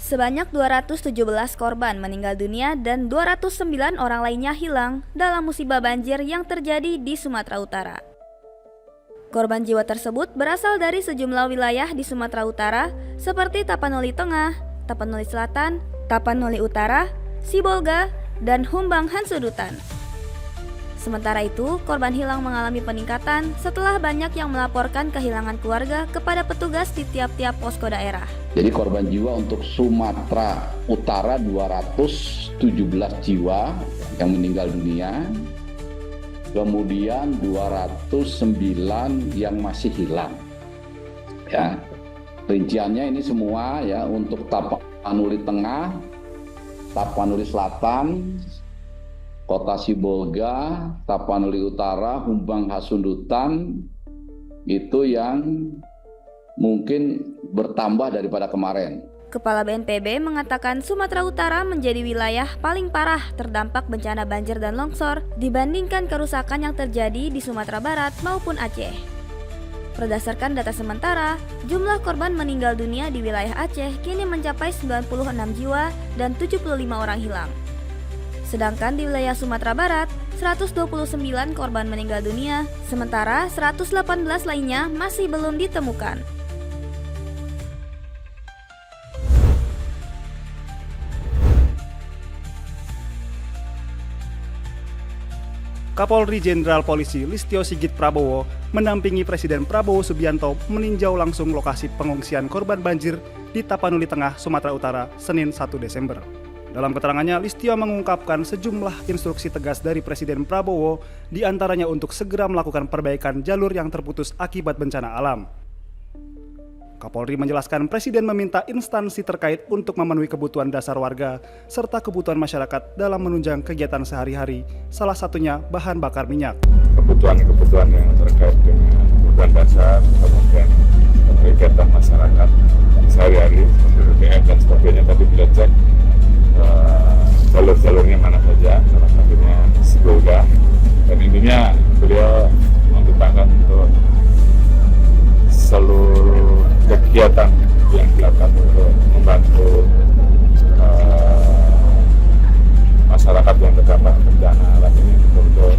Sebanyak 217 korban meninggal dunia dan 209 orang lainnya hilang dalam musibah banjir yang terjadi di Sumatera Utara. Korban jiwa tersebut berasal dari sejumlah wilayah di Sumatera Utara seperti Tapanuli Tengah, Tapanuli Selatan, Tapanuli Utara, Sibolga, dan Humbang Hansudutan. Sementara itu, korban hilang mengalami peningkatan setelah banyak yang melaporkan kehilangan keluarga kepada petugas di tiap-tiap posko daerah. Jadi korban jiwa untuk Sumatera Utara 217 jiwa yang meninggal dunia, kemudian 209 yang masih hilang. Ya, rinciannya ini semua ya untuk Tapanuli Tengah, Tapanuli Selatan, Kota Sibolga, Tapanuli Utara, Humbang Hasundutan, itu yang mungkin bertambah daripada kemarin. Kepala BNPB mengatakan Sumatera Utara menjadi wilayah paling parah terdampak bencana banjir dan longsor dibandingkan kerusakan yang terjadi di Sumatera Barat maupun Aceh. Berdasarkan data sementara, jumlah korban meninggal dunia di wilayah Aceh kini mencapai 96 jiwa dan 75 orang hilang. Sedangkan di wilayah Sumatera Barat, 129 korban meninggal dunia, sementara 118 lainnya masih belum ditemukan. Kapolri Jenderal Polisi Listio Sigit Prabowo mendampingi Presiden Prabowo Subianto meninjau langsung lokasi pengungsian korban banjir di Tapanuli Tengah, Sumatera Utara, Senin 1 Desember. Dalam keterangannya, Listio mengungkapkan sejumlah instruksi tegas dari Presiden Prabowo, diantaranya untuk segera melakukan perbaikan jalur yang terputus akibat bencana alam. Kapolri menjelaskan Presiden meminta instansi terkait untuk memenuhi kebutuhan dasar warga serta kebutuhan masyarakat dalam menunjang kegiatan sehari-hari, salah satunya bahan bakar minyak. Kebutuhan yang terkait dengan kebutuhan dasar, kemudian kegiatan masyarakat sehari-hari, seperti BBM dan sebagainya tadi kita cek jalur-jalurnya mana saja, salah satunya Sibolga, dan intinya beliau memintakan untuk seluruh kegiatan yang dilakukan untuk membantu masyarakat yang terdampak bencana alam ini untuk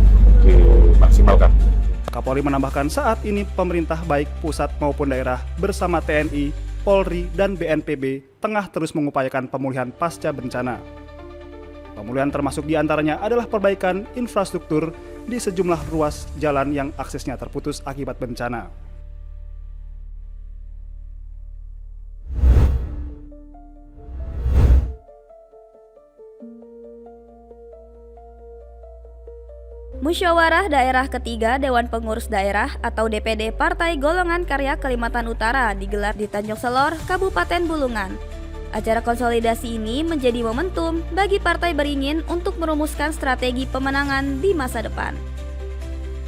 dimaksimalkan. Kapolri menambahkan saat ini pemerintah baik pusat maupun daerah bersama TNI, Polri, dan BNPB tengah terus mengupayakan pemulihan pasca bencana. Pemulihan termasuk diantaranya adalah perbaikan infrastruktur di sejumlah ruas jalan yang aksesnya terputus akibat bencana. Musyawarah Daerah Ketiga Dewan Pengurus Daerah atau DPD Partai Golongan Karya Kalimantan Utara digelar di Tanjung Selor, Kabupaten Bulungan. Acara konsolidasi ini menjadi momentum bagi partai beringin untuk merumuskan strategi pemenangan di masa depan.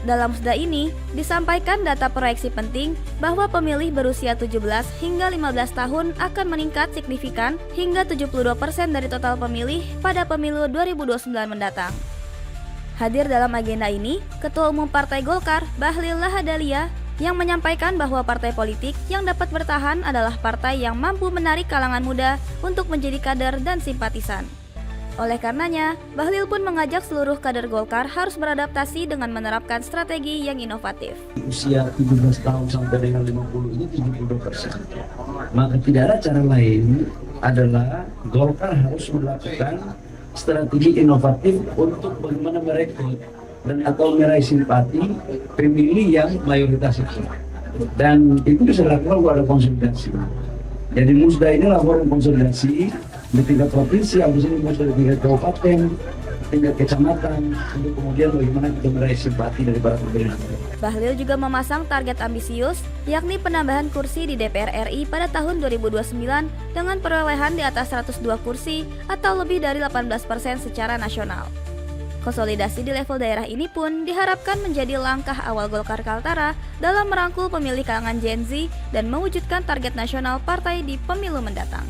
Dalam musda ini, disampaikan data proyeksi penting bahwa pemilih berusia 17 hingga 15 tahun akan meningkat signifikan hingga 72% dari total pemilih pada pemilu 2029 mendatang. Hadir dalam agenda ini, Ketua Umum Partai Golkar, Bahlil Lahadalia, yang menyampaikan bahwa partai politik yang dapat bertahan adalah partai yang mampu menarik kalangan muda untuk menjadi kader dan simpatisan. Oleh karenanya, Bahlil pun mengajak seluruh kader Golkar harus beradaptasi dengan menerapkan strategi yang inovatif. Usia 17 tahun sampai dengan 50 ini 72%. Maka tidak ada cara lain adalah Golkar harus melakukan strategi inovatif untuk bagaimana merekrut dan atau meraih simpati pemilih yang mayoritas itu, dan itu bisa dilakukan kalau ada konsolidasi. Jadi musda inilah forum konsolidasi di tingkat provinsi, habis ini musda di tingkat kabupaten, tingkat kecamatan, untuk kemudian bagaimana kita meraih simpati dari para pemilih. Bahlil juga memasang target ambisius, yakni penambahan kursi di DPR RI pada tahun 2029 dengan perolehan di atas 102 kursi atau lebih dari 18% secara nasional. Konsolidasi di level daerah ini pun diharapkan menjadi langkah awal Golkar Kaltara dalam merangkul pemilih kalangan Gen Z dan mewujudkan target nasional partai di pemilu mendatang.